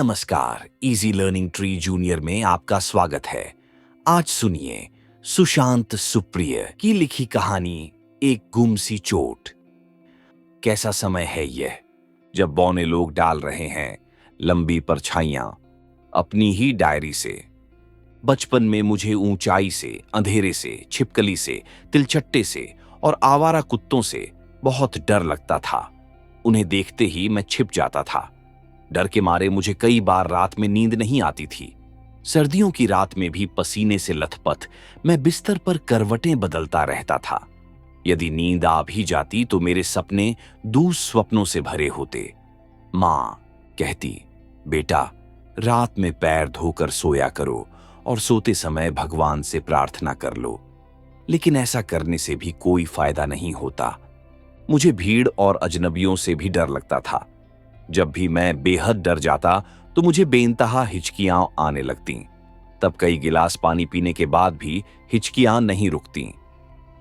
नमस्कार, easy learning tree junior में आपका स्वागत है। आज सुनिए सुशांत सुप्रिय की लिखी कहानी एक गुमसी चोट। कैसा समय है यह, जब बौने लोग डाल रहे हैं लंबी परछाइयां अपनी ही डायरी से। बचपन में मुझे ऊंचाई से, अंधेरे से, छिपकली से, तिलचट्टे से और आवारा कुत्तों से बहुत डर लगता था। उन्हें देखते ही मैं छिप जाता था। डर के मारे मुझे कई बार रात में नींद नहीं आती थी। सर्दियों की रात में भी पसीने से लथपथ मैं बिस्तर पर करवटें बदलता रहता था। यदि नींद आ भी जाती तो मेरे सपने दुस्वप्नों से भरे होते। माँ कहती, बेटा रात में पैर धोकर सोया करो और सोते समय भगवान से प्रार्थना कर लो। लेकिन ऐसा करने से भी कोई फायदा नहीं होता। मुझे भीड़ और अजनबियों से भी डर लगता था। जब भी मैं बेहद डर जाता तो मुझे बेइंतहा हिचकियां आने लगती। तब कई गिलास पानी पीने के बाद भी हिचकियां नहीं रुकती।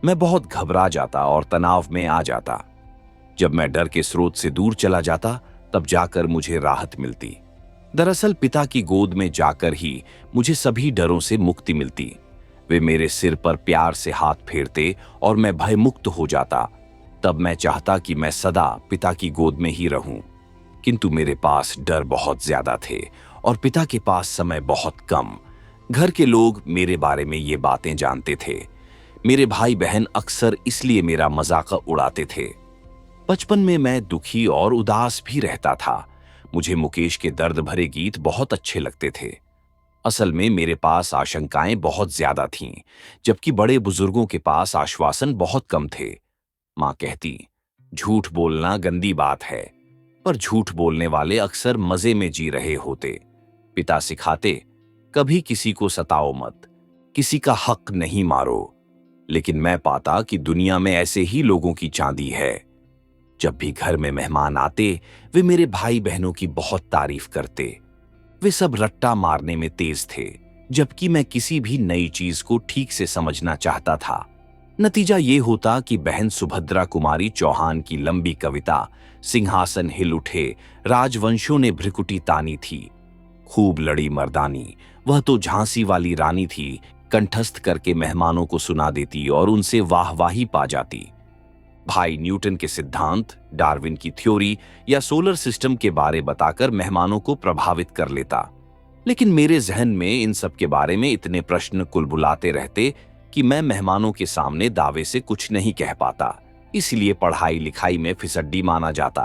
मैं बहुत घबरा जाता और तनाव में आ जाता। जब मैं डर के स्रोत से दूर चला जाता तब जाकर मुझे राहत मिलती। दरअसल पिता की गोद में जाकर ही मुझे सभी डरों से मुक्ति मिलती। वे मेरे सिर पर प्यार से हाथ फेरते और मैं भयमुक्त हो जाता। तब मैं चाहता कि मैं सदा पिता की गोद में ही रहूं। किंतु मेरे पास डर बहुत ज्यादा थे और पिता के पास समय बहुत कम। घर के लोग मेरे बारे में ये बातें जानते थे। मेरे भाई बहन अक्सर इसलिए मेरा मजाक उड़ाते थे। बचपन में मैं दुखी और उदास भी रहता था। मुझे मुकेश के दर्द भरे गीत बहुत अच्छे लगते थे। असल में मेरे पास आशंकाएं बहुत ज्यादा थीं, जबकि बड़े बुजुर्गों के पास आश्वासन बहुत कम थे। माँ कहती, झूठ बोलना गंदी बात है, पर झूठ बोलने वाले अक्सर मजे में जी रहे होते। पिता सिखाते, कभी किसी को सताओ मत, किसी का हक नहीं मारो। लेकिन मैं पाता कि दुनिया में ऐसे ही लोगों की चांदी है। जब भी घर में मेहमान आते वे मेरे भाई बहनों की बहुत तारीफ करते। वे सब रट्टा मारने में तेज थे, जबकि मैं किसी भी नई चीज को ठीक से समझना चाहता था। नतीजा ये होता कि बहन सुभद्रा कुमारी चौहान की लंबी कविता सिंहासन हिल उठे, राजवंशों ने भ्रिकुटी तानी थी, खूब लड़ी मर्दानी, वह तो झांसी वाली रानी थी, कंठस्थ करके मेहमानों को सुना देती और उनसे वाहवाही पा जाती। भाई न्यूटन के सिद्धांत, डार्विन की थ्योरी या सोलर सिस्टम के बारे बताकर मेहमानों को प्रभावित कर लेता। लेकिन मेरे जहन में इन सब के बारे में इतने प्रश्न कुलबुलाते रहते कि मैं मेहमानों के सामने दावे से कुछ नहीं कह पाता। इसलिए पढ़ाई लिखाई में फिसड्डी माना जाता।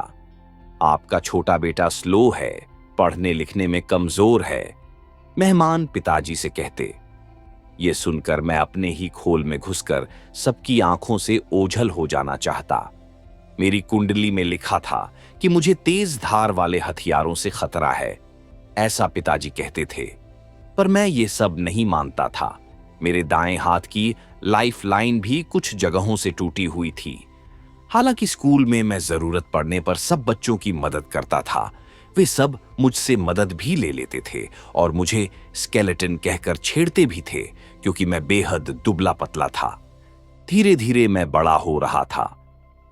आपका छोटा बेटा स्लो है, पढ़ने लिखने में कमजोर है, मेहमान पिताजी से कहते। ये सुनकर मैं अपने ही खोल में घुसकर सबकी आंखों से ओझल हो जाना चाहता। मेरी कुंडली में लिखा था कि मुझे तेज धार वाले हथियारों से खतरा है, ऐसा पिताजी कहते थे। पर मैं ये सब नहीं मानता था। मेरे दाएं हाथ की लाइफ लाइन भी कुछ जगहों से टूटी हुई थी। हालांकि स्कूल में मैं जरूरत पड़ने पर सब बच्चों की मदद करता था। वे सब मुझसे मदद भी ले लेते थे और मुझे स्केलेटन कहकर छेड़ते भी थे, क्योंकि मैं बेहद दुबला पतला था। धीरे धीरे मैं बड़ा हो रहा था।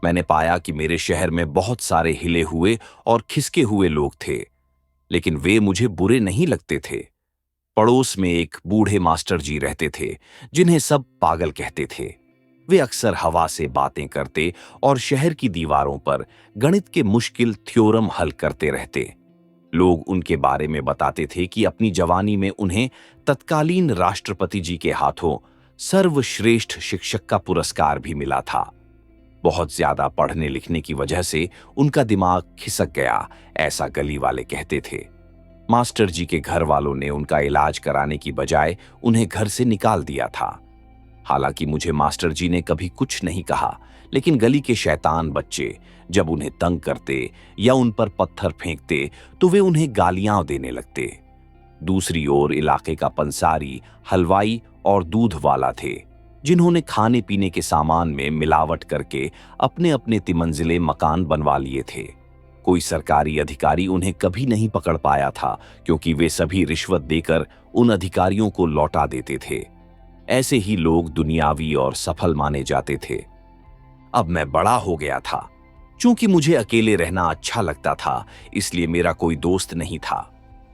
मैंने पाया कि मेरे शहर में बहुत सारे हिले हुए और खिसके हुए लोग थे, लेकिन वे मुझे बुरे नहीं लगते थे। पड़ोस में एक बूढ़े मास्टर जी रहते थे, जिन्हें सब पागल कहते थे। वे अक्सर हवा से बातें करते और शहर की दीवारों पर गणित के मुश्किल थ्योरम हल करते रहते। लोग उनके बारे में बताते थे कि अपनी जवानी में उन्हें तत्कालीन राष्ट्रपति जी के हाथों सर्वश्रेष्ठ शिक्षक का पुरस्कार भी मिला था। बहुत ज्यादा पढ़ने लिखने की वजह से उनका दिमाग खिसक गया, ऐसा गली वाले कहते थे। मास्टर जी के घर वालों ने उनका इलाज कराने की बजाय उन्हें घर से निकाल दिया था। हालांकि मुझे मास्टर जी ने कभी कुछ नहीं कहा, लेकिन गली के शैतान बच्चे जब उन्हें तंग करते या उन पर पत्थर फेंकते तो वे उन्हें गालियां देने लगते। दूसरी ओर इलाके का पंसारी, हलवाई और दूध वाला थे, जिन्होंने खाने पीने के सामान में मिलावट करके अपने अपने तिमंजिले मकान बनवा लिए थे। कोई सरकारी अधिकारी उन्हें कभी नहीं पकड़ पाया था, क्योंकि वे सभी रिश्वत देकर उन अधिकारियों को लौटा देते थे। ऐसे ही लोग दुनियावी और सफल माने जाते थे। अब मैं बड़ा हो गया था। चूंकि मुझे अकेले रहना अच्छा लगता था, इसलिए मेरा कोई दोस्त नहीं था।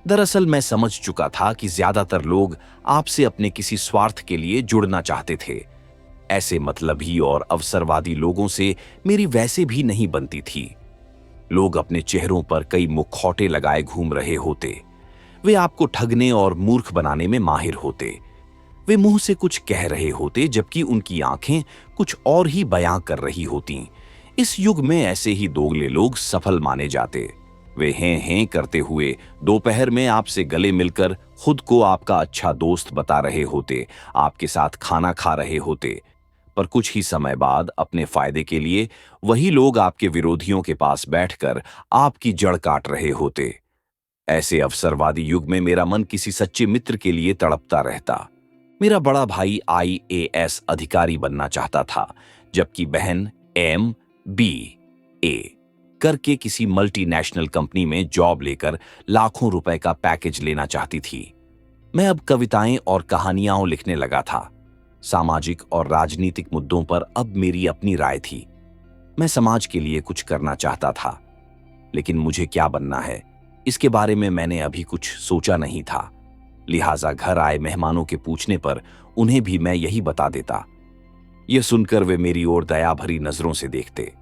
दरअसल मैं समझ चुका था कि ज्यादातर लोग आपसे अपने किसी स्वार्थ के लिए जुड़ना चाहते थे। ऐसे मतलबी और अवसरवादी लोगों से मेरी वैसे भी नहीं बनती थी। लोग अपने चेहरों पर कई मुखौटे लगाए घूम रहे होते। वे आपको ठगने और मूर्ख बनाने में माहिर होते। वे मुंह से कुछ कह रहे होते जबकि उनकी आंखें कुछ और ही बयां कर रही होती। इस युग में ऐसे ही दोगले लोग सफल माने जाते। वे हैं करते हुए दोपहर में आपसे गले मिलकर खुद को आपका अच्छा दोस्त बता रहे होते, आपके साथ खाना खा रहे होते। पर कुछ ही समय बाद अपने फायदे के लिए वही लोग आपके विरोधियों के पास बैठकर आपकी जड़ काट रहे होते। ऐसे अवसरवादी युग में मेरा मन किसी सच्चे मित्र के लिए तड़पता रहता। मेरा बड़ा भाई IAS अधिकारी बनना चाहता था, जबकि बहन MBA करके किसी मल्टीनेशनल कंपनी में जॉब लेकर लाखों रुपए का पैकेज लेना चाहती थी। मैं अब कविताएं और कहानियां लिखने लगा था। सामाजिक और राजनीतिक मुद्दों पर अब मेरी अपनी राय थी। मैं समाज के लिए कुछ करना चाहता था, लेकिन मुझे क्या बनना है, इसके बारे में मैंने अभी कुछ सोचा नहीं था। लिहाजा घर आए मेहमानों के पूछने पर उन्हें भी मैं यही बता देता। यह सुनकर वे मेरी ओर दया भरी नजरों से देखते।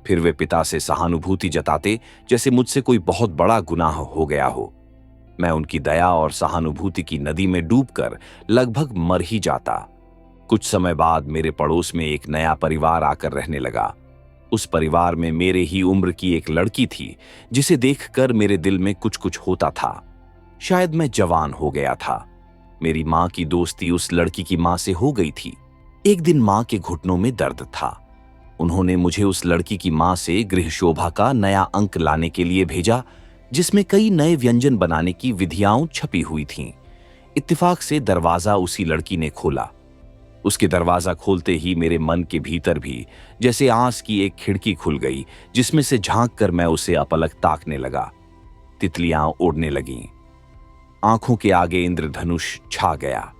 फिर वे पिता से सहानुभूति जताते, जैसे मुझसे कोई बहुत बड़ा गुनाह हो गया हो। मैं उनकी दया और सहानुभूति की नदी में डूबकर लगभग मर ही जाता। कुछ समय बाद मेरे पड़ोस में एक नया परिवार आकर रहने लगा। उस परिवार में मेरे ही उम्र की एक लड़की थी, जिसे देखकर मेरे दिल में कुछ कुछ होता था। शायद मैं जवान हो गया था। मेरी मां की दोस्ती उस लड़की की मां से हो गई थी। एक दिन मां के घुटनों में दर्द था। उन्होंने मुझे उस लड़की की मां से गृह शोभा का नया अंक लाने के लिए भेजा, जिसमें कई नए व्यंजन बनाने की विधियां छपी हुई थीं। इत्तेफाक से दरवाजा उसी लड़की ने खोला। उसके दरवाजा खोलते ही मेरे मन के भीतर भी जैसे आंस की एक खिड़की खुल गई, जिसमें से झांक कर मैं उसे अपलक ताकने लगा। तितलियां उड़ने लगीं। आंखों के आगे इंद्रधनुष छा गया।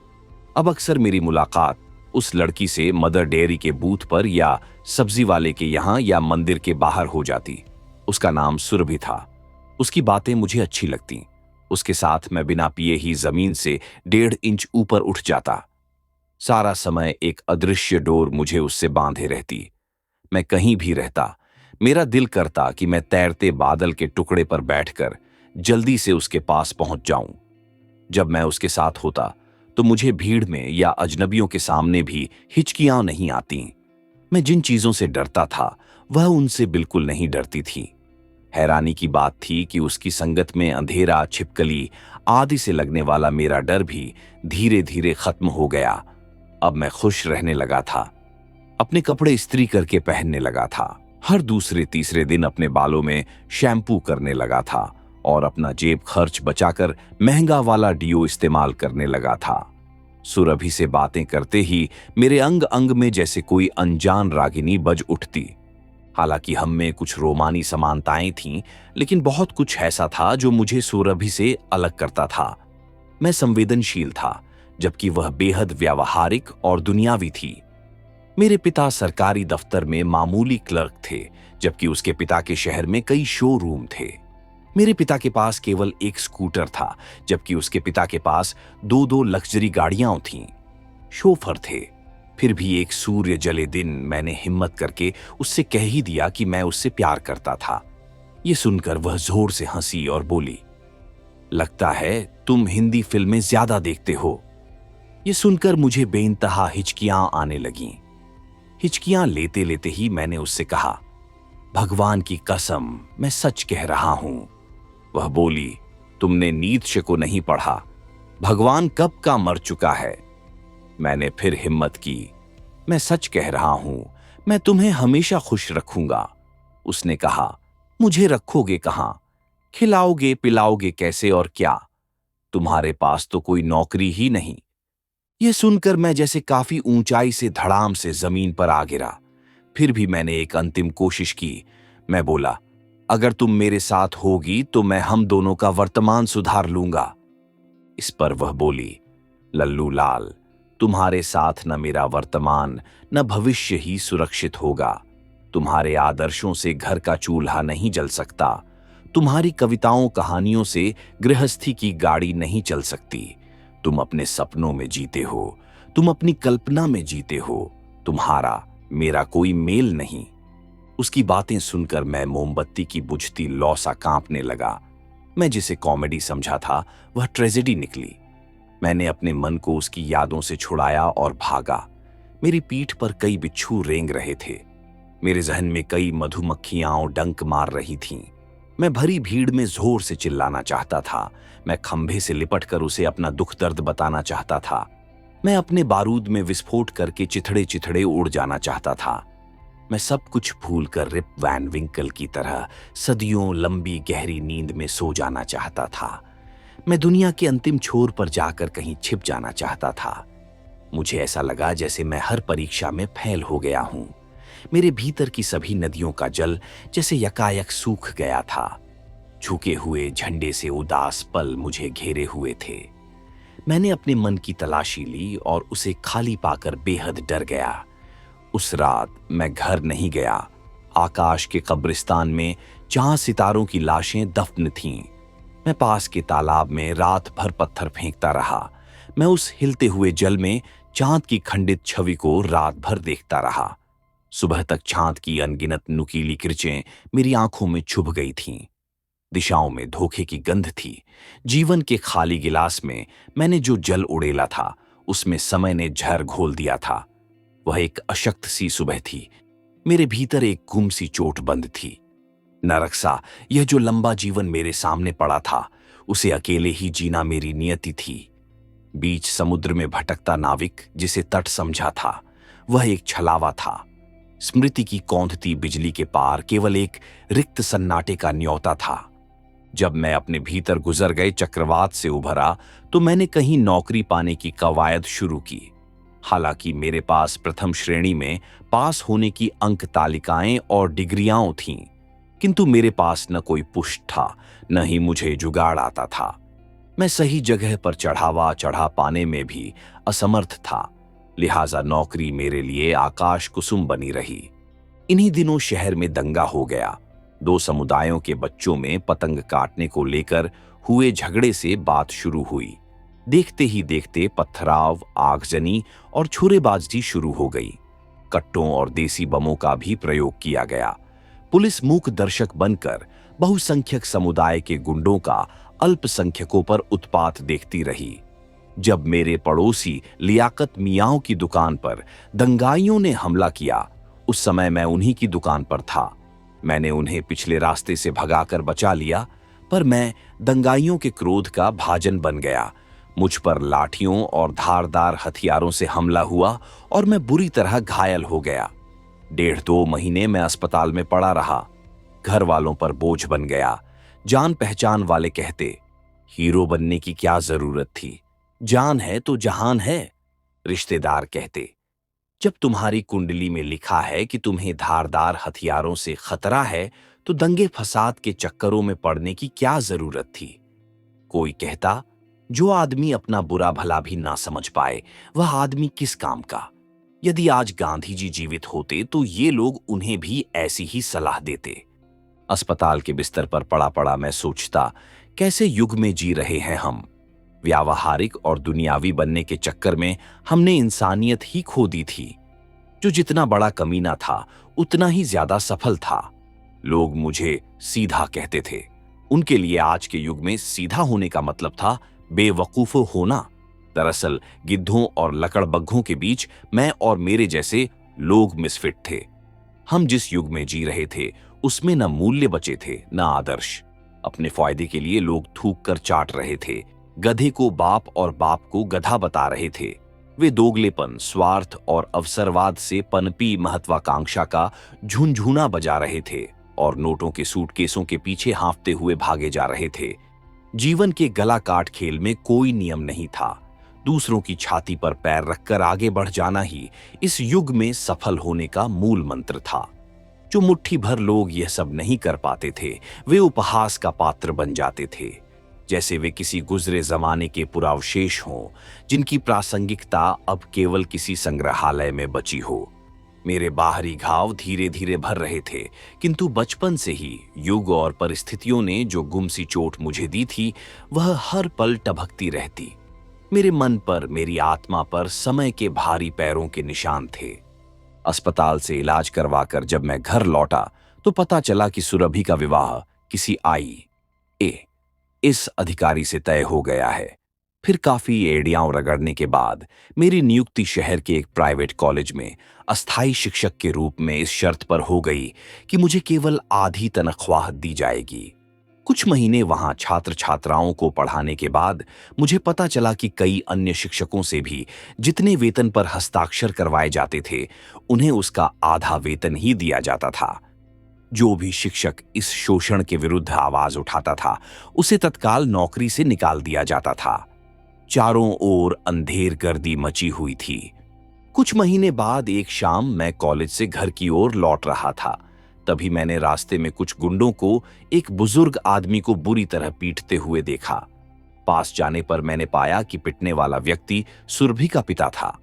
अब अक्सर मेरी मुलाकात उस लड़की से मदर डेयरी के बूथ पर या सब्जी वाले के यहां या मंदिर के बाहर हो जाती। उसका नाम सुरभि था। उसकी बातें मुझे अच्छी लगती। उसके साथ मैं बिना पिए ही जमीन से 1.5 इंच ऊपर उठ जाता। सारा समय एक अदृश्य डोर मुझे उससे बांधे रहती। मैं कहीं भी रहता, मेरा दिल करता कि मैं तैरते बादल के टुकड़े पर बैठकर जल्दी से उसके पास पहुंच जाऊं। जब मैं उसके साथ होता तो मुझे भीड़ में या अजनबियों के सामने भी हिचकियां नहीं आती। मैं जिन चीजों से डरता था वह उनसे बिल्कुल नहीं डरती थी। हैरानी की बात थी कि उसकी संगत में अंधेरा, छिपकली आदि से लगने वाला मेरा डर भी धीरे धीरे खत्म हो गया। अब मैं खुश रहने लगा था। अपने कपड़े इस्त्री करके पहनने लगा था। हर दूसरे तीसरे दिन अपने बालों में शैम्पू करने लगा था और अपना जेब खर्च बचाकर महंगा वाला डियो इस्तेमाल करने लगा था। सुरभि से बातें करते ही मेरे अंग अंग में जैसे कोई अनजान रागिनी बज उठती। हालांकि हम में कुछ रोमानी समानताएं थीं, लेकिन बहुत कुछ ऐसा था जो मुझे सुरभि से अलग करता था। मैं संवेदनशील था, जबकि वह बेहद व्यावहारिक और दुनियावी थी। मेरे पिता सरकारी दफ्तर में मामूली क्लर्क थे, जबकि उसके पिता के शहर में कई शोरूम थे। मेरे पिता के पास केवल एक स्कूटर था, जबकि उसके पिता के पास 2-2 लग्जरी गाड़ियां थीं। शोफर थे। फिर भी एक सूर्य जले दिन मैंने हिम्मत करके उससे कह ही दिया कि मैं उससे प्यार करता था। ये सुनकर वह जोर से हंसी और बोली, लगता है तुम हिंदी फिल्में ज्यादा देखते हो। ये सुनकर मुझे बेइंतहा हिचकियां आने लगीं। हिचकियां लेते लेते ही मैंने उससे कहा, भगवान की कसम मैं सच कह रहा हूं। वह बोली, तुमने नीत्शे को नहीं पढ़ा? भगवान कब का मर चुका है। मैंने फिर हिम्मत की, मैं सच कह रहा हूं, मैं तुम्हें हमेशा खुश रखूंगा। उसने कहा, मुझे रखोगे कहां? खिलाओगे पिलाओगे कैसे और क्या? तुम्हारे पास तो कोई नौकरी ही नहीं। यह सुनकर मैं जैसे काफी ऊंचाई से धड़ाम से जमीन पर आ गिरा। फिर भी मैंने एक अंतिम कोशिश की। मैं बोला, अगर तुम मेरे साथ होगी तो मैं हम दोनों का वर्तमान सुधार लूंगा। इस पर वह बोली, लल्लू लाल, तुम्हारे साथ न मेरा वर्तमान न भविष्य ही सुरक्षित होगा। तुम्हारे आदर्शों से घर का चूल्हा नहीं जल सकता। तुम्हारी कविताओं कहानियों से गृहस्थी की गाड़ी नहीं चल सकती। तुम अपने सपनों में जीते हो, तुम अपनी कल्पना में जीते हो, तुम्हारा मेरा कोई मेल नहीं। उसकी बातें सुनकर मैं मोमबत्ती की बुझती लौ सा कांपने लगा। मैं जिसे कॉमेडी समझा था वह ट्रेजेडी निकली। मैंने अपने मन को उसकी यादों से छुड़ाया और भागा। मेरी पीठ पर कई बिच्छू रेंग रहे थे। मेरे जहन में कई मधुमक्खियां डंक मार रही थीं। मैं भरी भीड़ में जोर से चिल्लाना चाहता था। मैं खंभे से लिपटकर उसे अपना दुख दर्द बताना चाहता था। मैं अपने बारूद में विस्फोट करके चिथड़े चिथड़े उड़ जाना चाहता था। मैं सब कुछ भूलकर रिप वैन विंकल की तरह सदियों लंबी गहरी नींद में सो जाना चाहता था। मैं दुनिया के अंतिम छोर पर जाकर कहीं छिप जाना चाहता था। मुझे ऐसा लगा जैसे मैं हर परीक्षा में फेल हो गया हूं। मेरे भीतर की सभी नदियों का जल जैसे यकायक सूख गया था। झुके हुए झंडे से उदास पल मुझे घेरे हुए थे। मैंने अपने मन की तलाशी ली और उसे खाली पाकर बेहद डर गया। उस रात मैं घर नहीं गया। आकाश के कब्रिस्तान में 4 सितारों की लाशें दफन थीं। मैं पास के तालाब में रात भर पत्थर फेंकता रहा। मैं उस हिलते हुए जल में चांद की खंडित छवि को रात भर देखता रहा। सुबह तक चांद की अनगिनत नुकीली किरचें मेरी आंखों में चुभ गई थीं। दिशाओं में धोखे की गंध थी। जीवन के खाली गिलास में मैंने जो जल उड़ेला था उसमें समय ने जहर घोल दिया था। वह एक अशक्त सी सुबह थी। मेरे भीतर एक गुम सी चोट बंद थी। नरक सा यह जो लंबा जीवन मेरे सामने पड़ा था, उसे अकेले ही जीना मेरी नियति थी। बीच समुद्र में भटकता नाविक जिसे तट समझा था, वह एक छलावा था। स्मृति की कौंधती बिजली के पार केवल एक रिक्त सन्नाटे का न्योता था। जब मैं अपने भीतर गुजर गए चक्रवात से उभरा तो मैंने कहीं नौकरी पाने की कवायद शुरू की। हालांकि मेरे पास प्रथम श्रेणी में पास होने की अंक तालिकाएं और डिग्रियां थीं, किंतु मेरे पास न कोई पुष्ट था, न ही मुझे जुगाड़ आता था। मैं सही जगह पर चढ़ावा चढ़ा पाने में भी असमर्थ था। लिहाजा नौकरी मेरे लिए आकाश कुसुम बनी रही। इन्हीं दिनों शहर में दंगा हो गया। 2 समुदायों के बच्चों में पतंग काटने को लेकर हुए झगड़े से बात शुरू हुई। देखते ही देखते पथराव, आगजनी और छुरेबाजी शुरू हो गई। कट्टों और देसी बमों का भी प्रयोग किया गया। पुलिस मूक दर्शक बनकर बहुसंख्यक समुदाय के गुंडों का अल्पसंख्यकों पर उत्पात देखती रही। जब मेरे पड़ोसी लियाकत मियाओं की दुकान पर दंगाइयों ने हमला किया, उस समय मैं उन्हीं की दुकान पर था। मैंने उन्हें पिछले रास्ते से भगाकर बचा लिया, पर मैं दंगाइयों के क्रोध का भाजन बन गया। मुझ पर लाठियों और धारदार हथियारों से हमला हुआ और मैं बुरी तरह घायल हो गया। 1.5-2 महीने मैं अस्पताल में पड़ा रहा। घर वालों पर बोझ बन गया। जान पहचान वाले कहते, हीरो बनने की क्या जरूरत थी, जान है तो जहान है। रिश्तेदार कहते, जब तुम्हारी कुंडली में लिखा है कि तुम्हें धारदार हथियारों से खतरा है, तो दंगे फसाद के चक्करों में पड़ने की क्या जरूरत थी। कोई कहता, जो आदमी अपना बुरा भला भी ना समझ पाए, वह आदमी किस काम का। यदि आज गांधी जी जीवित होते तो ये लोग उन्हें भी ऐसी ही सलाह देते। अस्पताल के बिस्तर पर पड़ा पड़ा मैं सोचता, कैसे युग में जी रहे हैं हम। व्यावहारिक और दुनियावी बनने के चक्कर में हमने इंसानियत ही खो दी थी। जो जितना बड़ा कमीना था उतना ही ज्यादा सफल था। लोग मुझे सीधा कहते थे। उनके लिए आज के युग में सीधा होने का मतलब था बेवकूफ होना। दरअसल गिद्धों और लकड़बग्घों के बीच मैं और मेरे जैसे लोग मिसफिट थे। हम जिस युग में जी रहे थे उसमें न मूल्य बचे थे न आदर्श। अपने फायदे के लिए लोग थूक कर चाट रहे थे। गधे को बाप और बाप को गधा बता रहे थे। वे दोगलेपन, स्वार्थ और अवसरवाद से पनपी महत्वाकांक्षा का झुनझुना बजा रहे थे और नोटों के सूटकेसों के पीछे हाँफते हुए भागे जा रहे थे। जीवन के गला काट खेल में कोई नियम नहीं था। दूसरों की छाती पर पैर रखकर आगे बढ़ जाना ही इस युग में सफल होने का मूल मंत्र था। जो मुट्ठी भर लोग यह सब नहीं कर पाते थे, वे उपहास का पात्र बन जाते थे, जैसे वे किसी गुजरे जमाने के पुरावशेष हों, जिनकी प्रासंगिकता अब केवल किसी संग्रहालय में बची हो। मेरे बाहरी घाव धीरे धीरे भर रहे थे, किंतु बचपन से ही युग और परिस्थितियों ने जो गुमसी चोट मुझे दी थी, वह हर पल टभकती रहती। मेरे मन पर, मेरी आत्मा पर समय के भारी पैरों के निशान थे। अस्पताल से इलाज करवाकर जब मैं घर लौटा तो पता चला कि सुरभि का विवाह किसी IAS अधिकारी से तय हो गया है। फिर काफी एड़ियां रगड़ने के बाद मेरी नियुक्ति शहर के एक प्राइवेट कॉलेज में अस्थायी शिक्षक के रूप में इस शर्त पर हो गई कि मुझे केवल आधी तनख्वाह दी जाएगी। कुछ महीने वहां छात्र छात्राओं को पढ़ाने के बाद मुझे पता चला कि कई अन्य शिक्षकों से भी जितने वेतन पर हस्ताक्षर करवाए जाते थे, उन्हें उसका आधा वेतन ही दिया जाता था। जो भी शिक्षक इस शोषण के विरुद्ध आवाज उठाता था, उसे तत्काल नौकरी से निकाल दिया जाता था। चारों ओर अंधेर गर्दी मची हुई थी। कुछ महीने बाद एक शाम मैं कॉलेज से घर की ओर लौट रहा था। तभी मैंने रास्ते में कुछ गुंडों को एक बुजुर्ग आदमी को बुरी तरह पीटते हुए देखा। पास जाने पर मैंने पाया कि पिटने वाला व्यक्ति सुरभि का पिता था।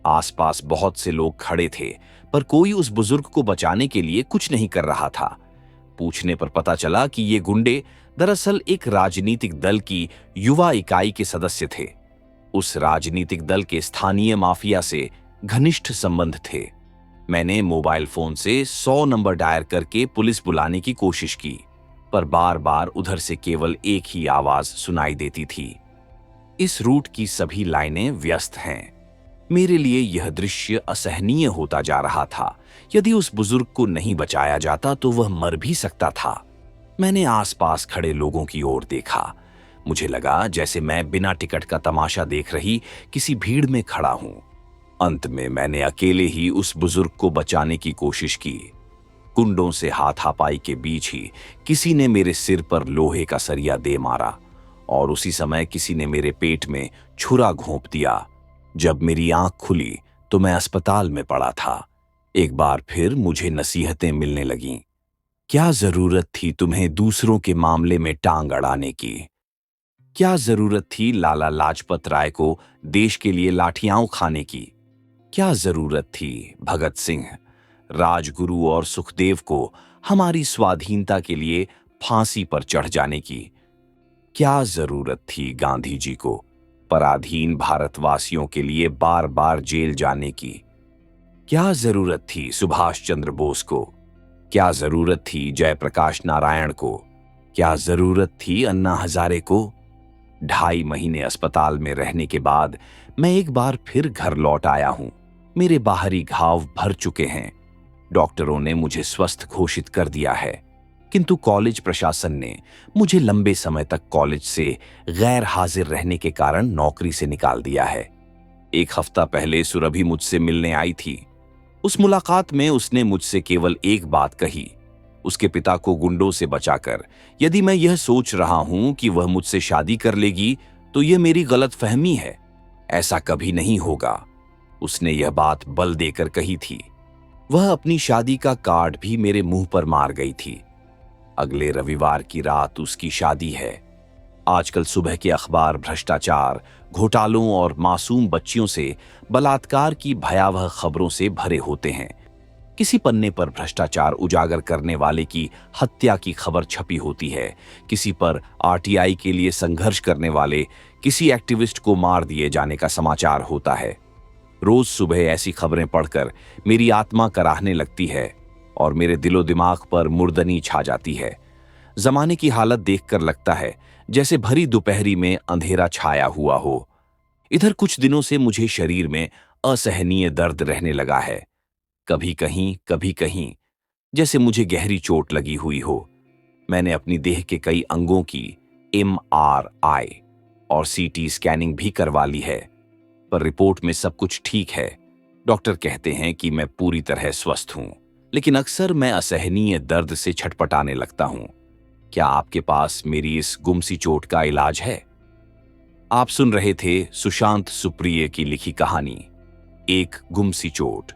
आसपास बहुत से लोग खड़े थे, पर कोई उस बुजुर्ग को बचाने के लिए कुछ नहीं कर रहा था। पूछने पर पता चला कि ये गुंडे दरअसल एक राजनीतिक दल की युवा इकाई के सदस्य थे। उस राजनीतिक दल के स्थानीय माफिया से घनिष्ठ संबंध थे। मैंने मोबाइल फोन से 100 नंबर डायल करके पुलिस बुलाने की कोशिश की, पर बार बार उधर से केवल एक ही आवाज सुनाई देती थी, इस रूट की सभी लाइनें व्यस्त हैं। मेरे लिए यह दृश्य असहनीय होता जा रहा था। यदि उस बुजुर्ग को नहीं बचाया जाता तो वह मर भी सकता था। मैंने आसपास खड़े लोगों की ओर देखा। मुझे लगा जैसे मैं बिना टिकट का तमाशा देख रही किसी भीड़ में खड़ा हूं। अंत में मैंने अकेले ही उस बुजुर्ग को बचाने की कोशिश की। गुंडों से हाथापाई के बीच ही किसी ने मेरे सिर पर लोहे का सरिया दे मारा और उसी समय किसी ने मेरे पेट में छुरा घोंप दिया। जब मेरी आंख खुली तो मैं अस्पताल में पड़ा था। एक बार फिर मुझे नसीहतें मिलने लगीं। क्या जरूरत थी तुम्हें दूसरों के मामले में टांग अड़ाने की? क्या जरूरत थी लाला लाजपत राय को देश के लिए लाठियां खाने की? क्या जरूरत थी भगत सिंह, राजगुरु और सुखदेव को हमारी स्वाधीनता के लिए फांसी पर चढ़ जाने की? क्या जरूरत थी गांधी जी को पराधीन भारतवासियों के लिए बार बार जेल जाने की? क्या जरूरत थी सुभाष चंद्र बोस को? क्या जरूरत थी जयप्रकाश नारायण को? क्या जरूरत थी अन्ना हजारे को? 2.5 महीने अस्पताल में रहने के बाद मैं एक बार फिर घर लौट आया हूं। मेरे बाहरी घाव भर चुके हैं। डॉक्टरों ने मुझे स्वस्थ घोषित कर दिया है, किंतु कॉलेज प्रशासन ने मुझे लंबे समय तक कॉलेज से गैर हाजिर रहने के कारण नौकरी से निकाल दिया है। 1 हफ्ता पहले सुरभि मुझसे मिलने आई थी। उस मुलाकात में उसने मुझसे केवल एक बात कही, उसके पिता को गुंडों से बचाकर यदि मैं यह सोच रहा हूं कि वह मुझसे शादी कर लेगी तो यह मेरी गलतफहमी है, ऐसा कभी नहीं होगा। उसने यह बात बल देकर कही थी। वह अपनी शादी का कार्ड भी मेरे मुंह पर मार गई थी। अगले रविवार की रात उसकी शादी है। आजकल सुबह के अखबार भ्रष्टाचार, घोटालों और मासूम बच्चियों से बलात्कार की भयावह खबरों से भरे होते हैं। किसी पन्ने पर भ्रष्टाचार उजागर करने वाले की हत्या की खबर छपी होती है, किसी पर RTI के लिए संघर्ष करने वाले किसी एक्टिविस्ट को मार दिए जाने का समाचार होता है। रोज सुबह ऐसी खबरें पढ़कर मेरी आत्मा कराहने लगती है और मेरे दिलो दिमाग पर मुर्दनी छा जाती है। जमाने की हालत देखकर लगता है जैसे भरी दोपहरी में अंधेरा छाया हुआ हो। इधर कुछ दिनों से मुझे शरीर में असहनीय दर्द रहने लगा है। कभी कहीं जैसे मुझे गहरी चोट लगी हुई हो। मैंने अपनी देह के कई अंगों की MRI और CT स्कैनिंग भी करवा ली है, पर रिपोर्ट में सब कुछ ठीक है। डॉक्टर कहते हैं कि मैं पूरी तरह स्वस्थ हूं, लेकिन अक्सर मैं असहनीय दर्द से छटपटाने लगता हूं। क्या आपके पास मेरी इस गुमसी चोट का इलाज है? आप सुन रहे थे सुशांत सुप्रिय की लिखी कहानी एक गुमसी चोट।